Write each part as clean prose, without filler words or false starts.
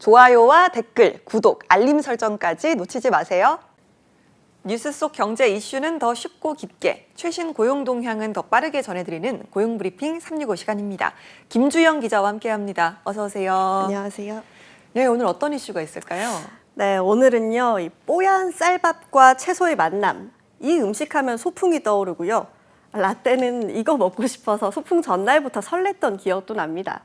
좋아요와 댓글, 구독, 알림 설정까지 놓치지 마세요. 뉴스 속 경제 이슈는 더 쉽고 깊게, 최신 고용 동향은 더 빠르게 전해드리는 고용브리핑 365 시간입니다. 김주영 기자와 함께합니다. 어서 오세요. 안녕하세요. 네, 오늘 어떤 이슈가 있을까요? 네, 오늘은요, 이 뽀얀 쌀밥과 채소의 만남. 이 음식하면 소풍이 떠오르고요. 라떼는 이거 먹고 싶어서 소풍 전날부터 설렜던 기억도 납니다.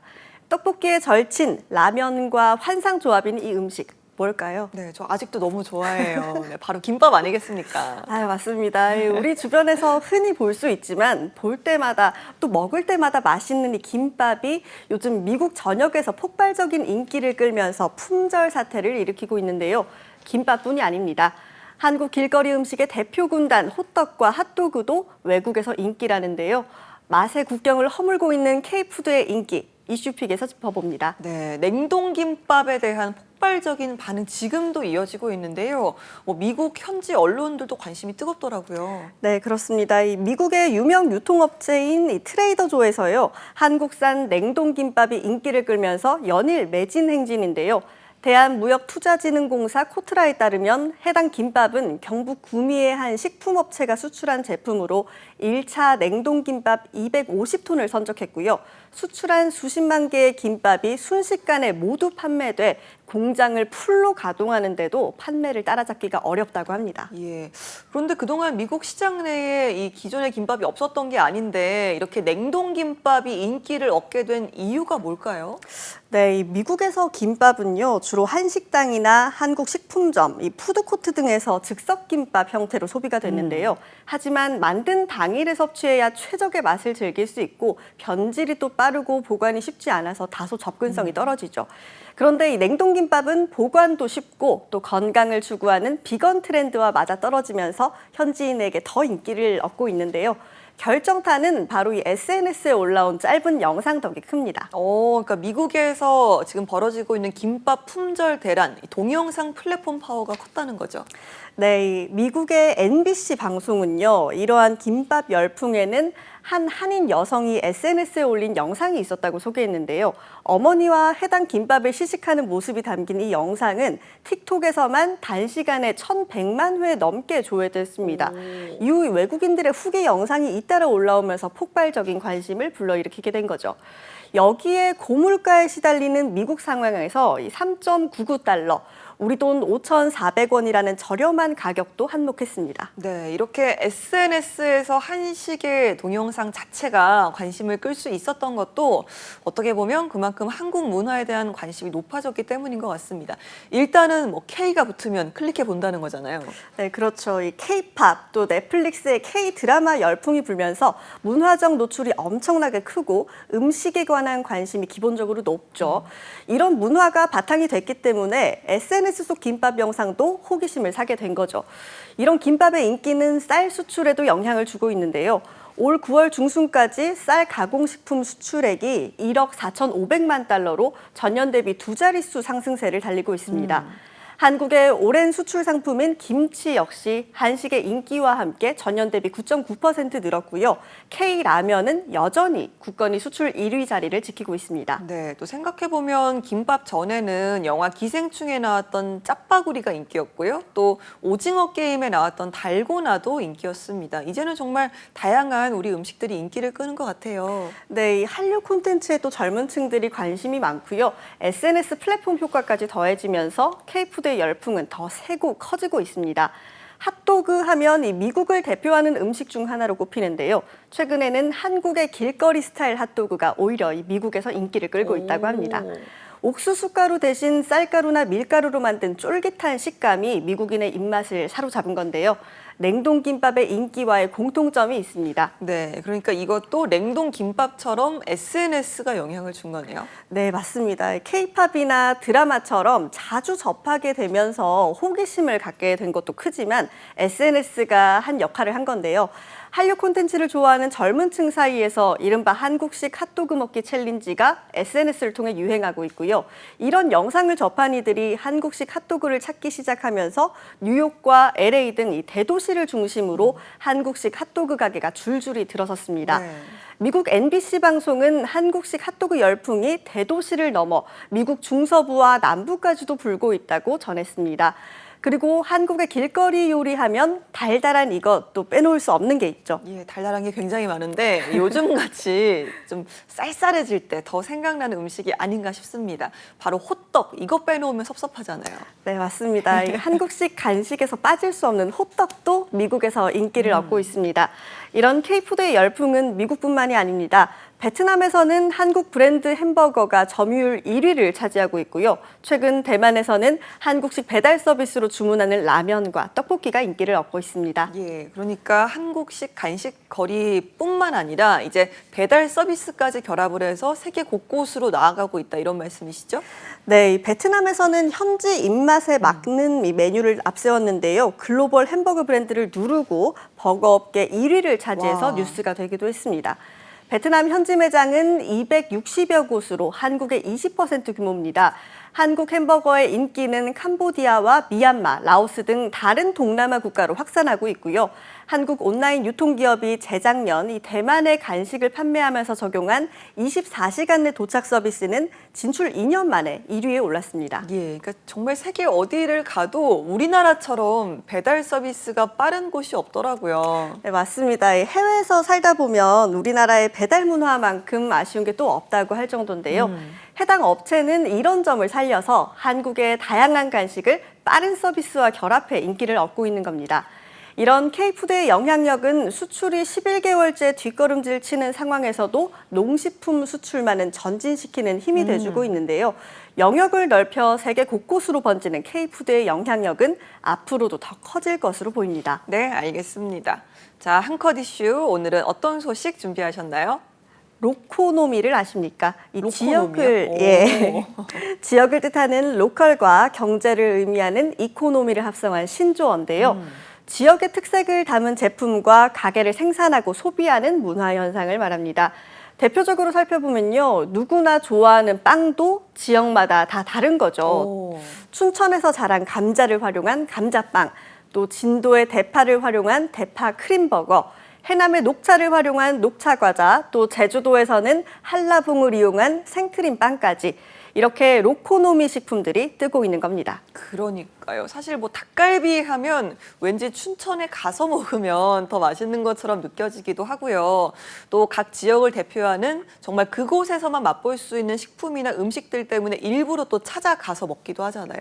떡볶이의 절친, 라면과 환상조합인 이 음식. 뭘까요? 네, 저 아직도 너무 좋아해요. 네, 바로 김밥 아니겠습니까? 아, 맞습니다. 우리 주변에서 흔히 볼 수 있지만 볼 때마다 또 먹을 때마다 맛있는 이 김밥이 요즘 미국 전역에서 폭발적인 인기를 끌면서 품절 사태를 일으키고 있는데요. 김밥뿐이 아닙니다. 한국 길거리 음식의 대표 군단 호떡과 핫도그도 외국에서 인기라는데요. 맛의 국경을 허물고 있는 K푸드의 인기, 이슈픽에서 짚어봅니다. 네, 냉동김밥에 대한 폭발적인 반응 지금도 이어지고 있는데요. 미국 현지 언론들도 관심이 뜨겁더라고요. 네, 그렇습니다. 이 미국의 유명 유통업체인 이 트레이더조에서요, 한국산 냉동김밥이 인기를 끌면서 연일 매진 행진인데요. 대한무역투자진흥공사 코트라에 따르면 해당 김밥은 경북 구미의 한 식품업체가 수출한 제품으로 1차 냉동김밥 250톤을 선적했고요. 수출한 수십만 개의 김밥이 순식간에 모두 판매돼 공장을 풀로 가동하는데도 판매를 따라잡기가 어렵다고 합니다. 예. 그런데 그동안 미국 시장 내에 이 기존의 김밥이 없었던 게 아닌데 이렇게 냉동김밥이 인기를 얻게 된 이유가 뭘까요? 네, 이 미국에서 김밥은요, 주로 한식당이나 한국 식품점, 이 푸드코트 등에서 즉석김밥 형태로 소비가 됐는데요. 하지만 만든 당일에 섭취해야 최적의 맛을 즐길 수 있고 변질이 또 빠르고 보관이 쉽지 않아서 다소 접근성이 떨어지죠. 그런데 이 냉동김밥은 보관도 쉽고 또 건강을 추구하는 비건 트렌드와 맞아떨어지면서 현지인에게 더 인기를 얻고 있는데요. 결정타는 바로 이 SNS에 올라온 짧은 영상 덕이 큽니다. 그러니까 미국에서 지금 벌어지고 있는 김밥 품절 대란, 이 동영상 플랫폼 파워가 컸다는 거죠. 네, 이 미국의 NBC 방송은요, 이러한 김밥 열풍에는 한 한인 여성이 SNS에 올린 영상이 있었다고 소개했는데요. 어머니와 해당 김밥을 시식하는 모습이 담긴 이 영상은 틱톡에서만 단시간에 1,100만 회 넘게 조회됐습니다. 이후 외국인들의 후기 영상이 잇따라 올라오면서 폭발적인 관심을 불러일으키게 된 거죠. 여기에 고물가에 시달리는 미국 상황에서 이 3.99달러, 우리 돈 5,400원이라는 저렴한 가격도 한몫했습니다. 네, 이렇게 SNS에서 한식의 동영상 자체가 관심을 끌 수 있었던 것도 어떻게 보면 그만큼 한국 문화에 대한 관심이 높아졌기 때문인 것 같습니다. 일단은 K가 붙으면 클릭해 본다는 거잖아요. 네, 그렇죠. 이 K-팝 또 넷플릭스의 K-드라마 열풍이 불면서 문화적 노출이 엄청나게 크고 음식에 관한 관심이 기본적으로 높죠. 이런 문화가 바탕이 됐기 때문에 SNS 속 김밥 영상도 호기심을 사게 된 거죠. 이런 김밥의 인기는 쌀 수출에도 영향을 주고 있는데요. 올 9월 중순까지 쌀 가공식품 수출액이 1억 4,500만 달러로 전년 대비 두 자릿수 상승세를 달리고 있습니다. 한국의 오랜 수출 상품인 김치 역시 한식의 인기와 함께 전년 대비 9.9% 늘었고요. K라면은 여전히 굳건히 수출 1위 자리를 지키고 있습니다. 네, 또 생각해보면 김밥 전에는 영화 기생충에 나왔던 짜파구리가 인기였고요. 또 오징어 게임에 나왔던 달고나도 인기였습니다. 이제는 정말 다양한 우리 음식들이 인기를 끄는 것 같아요. 네, 이 한류 콘텐츠에도 젊은 층들이 관심이 많고요. SNS 플랫폼 효과까지 더해지면서 K푸드의 열풍은 더 세고 커지고 있습니다. 핫도그 하면 이 미국을 대표하는 음식 중 하나로 꼽히는데요. 최근에는 한국의 길거리 스타일 핫도그가 오히려 이 미국에서 인기를 끌고 있다고 합니다. 옥수수 가루 대신 쌀가루나 밀가루로 만든 쫄깃한 식감이 미국인의 입맛을 사로잡은 건데요. 냉동김밥의 인기와의 공통점이 있습니다. 네, 그러니까 이것도 냉동김밥처럼 SNS가 영향을 준 거네요. 네, 맞습니다. K-팝이나 드라마처럼 자주 접하게 되면서 호기심을 갖게 된 것도 크지만 SNS가 한 역할을 한 건데요. 한류 콘텐츠를 좋아하는 젊은 층 사이에서 이른바 한국식 핫도그 먹기 챌린지가 SNS를 통해 유행하고 있고요. 이런 영상을 접한 이들이 한국식 핫도그를 찾기 시작하면서 뉴욕과 LA 등 이 대도시 대도시를 중심으로 한국식 핫도그 가게가 줄줄이 들어섰습니다. 네. 미국 NBC 방송은 한국식 핫도그 열풍이 대도시를 넘어 미국 중서부와 남부까지도 불고 있다고 전했습니다. 그리고 한국의 길거리 요리하면 달달한 이것 또 빼놓을 수 없는 게 있죠. 예, 달달한 게 굉장히 많은데 요즘 같이 좀 쌀쌀해질 때 더 생각나는 음식이 아닌가 싶습니다. 바로 호떡, 이거 빼놓으면 섭섭하잖아요. 네, 맞습니다. 이 한국식 간식에서 빠질 수 없는 호떡도 미국에서 인기를 얻고 있습니다. 이런 K푸드의 열풍은 미국뿐만이 아닙니다. 베트남에서는 한국 브랜드 햄버거가 점유율 1위를 차지하고 있고요. 최근 대만에서는 한국식 배달 서비스로 주문하는 라면과 떡볶이가 인기를 얻고 있습니다. 예, 그러니까 한국식 간식 거리뿐만 아니라 이제 배달 서비스까지 결합을 해서 세계 곳곳으로 나아가고 있다 이런 말씀이시죠? 네, 이 베트남에서는 현지 입맛에 맞는 이 메뉴를 앞세웠는데요. 글로벌 햄버거 브랜드를 누르고 버거업계 1위를 차지해서 와. 뉴스가 되기도 했습니다. 베트남 현지 매장은 260여 곳으로 한국의 20% 규모입니다. 한국 햄버거의 인기는 캄보디아와 미얀마, 라오스 등 다른 동남아 국가로 확산하고 있고요. 한국 온라인 유통기업이 재작년 이 대만의 간식을 판매하면서 적용한 24시간 내 도착 서비스는 진출 2년 만에 1위에 올랐습니다. 예, 그러니까 정말 세계 어디를 가도 우리나라처럼 배달 서비스가 빠른 곳이 없더라고요. 네, 맞습니다. 이 해외에서 살다 보면 우리나라의 배달 문화만큼 아쉬운 게 또 없다고 할 정도인데요. 해당 업체는 이런 점을 살려서 한국의 다양한 간식을 빠른 서비스와 결합해 인기를 얻고 있는 겁니다. 이런 K푸드의 영향력은 수출이 11개월째 뒷걸음질 치는 상황에서도 농식품 수출만은 전진시키는 힘이 돼주고 있는데요. 영역을 넓혀 세계 곳곳으로 번지는 K푸드의 영향력은 앞으로도 더 커질 것으로 보입니다. 네, 알겠습니다. 자, 한 컷 이슈 오늘은 어떤 소식 준비하셨나요? 로코노미를 아십니까? 이 로코노미요? 지역을 뜻하는 로컬과 경제를 의미하는 이코노미를 합성한 신조어인데요. 지역의 특색을 담은 제품과 가게를 생산하고 소비하는 문화 현상을 말합니다. 대표적으로 살펴보면요, 누구나 좋아하는 빵도 지역마다 다 다른 거죠. 오. 춘천에서 자란 감자를 활용한 감자빵, 또 진도의 대파를 활용한 대파 크림버거, 해남의 녹차를 활용한 녹차과자, 또 제주도에서는 한라봉을 이용한 생크림빵까지 이렇게 로코노미 식품들이 뜨고 있는 겁니다. 그러니까요. 사실 뭐 닭갈비 하면 왠지 춘천에 가서 먹으면 더 맛있는 것처럼 느껴지기도 하고요. 또 각 지역을 대표하는 정말 그곳에서만 맛볼 수 있는 식품이나 음식들 때문에 일부러 또 찾아가서 먹기도 하잖아요.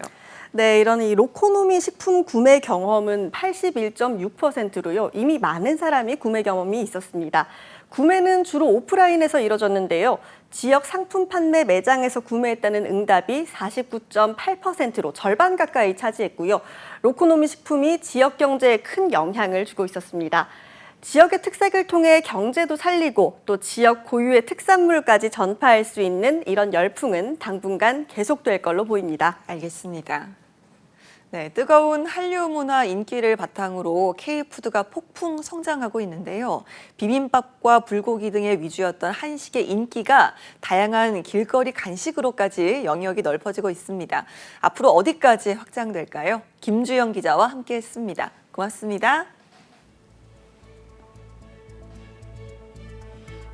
네, 이런 이 로코노미 식품 구매 경험은 81.6%로요. 이미 많은 사람이 구매 경험이 있었습니다. 구매는 주로 오프라인에서 이뤄졌는데요. 지역 상품 판매 매장에서 구매했다는 응답이 49.8%로 절반 가까이 차지했고요. 로코노미 식품이 지역 경제에 큰 영향을 주고 있었습니다. 지역의 특색을 통해 경제도 살리고 또 지역 고유의 특산물까지 전파할 수 있는 이런 열풍은 당분간 계속될 걸로 보입니다. 알겠습니다. 네, 뜨거운 한류 문화 인기를 바탕으로 K푸드가 폭풍 성장하고 있는데요. 비빔밥과 불고기 등의 위주였던 한식의 인기가 다양한 길거리 간식으로까지 영역이 넓어지고 있습니다. 앞으로 어디까지 확장될까요? 김주영 기자와 함께했습니다. 고맙습니다.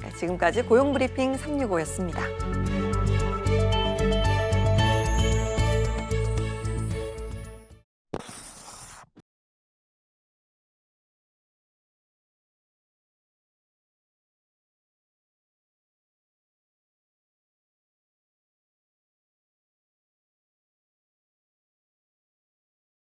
네, 지금까지 고용브리핑 365였습니다.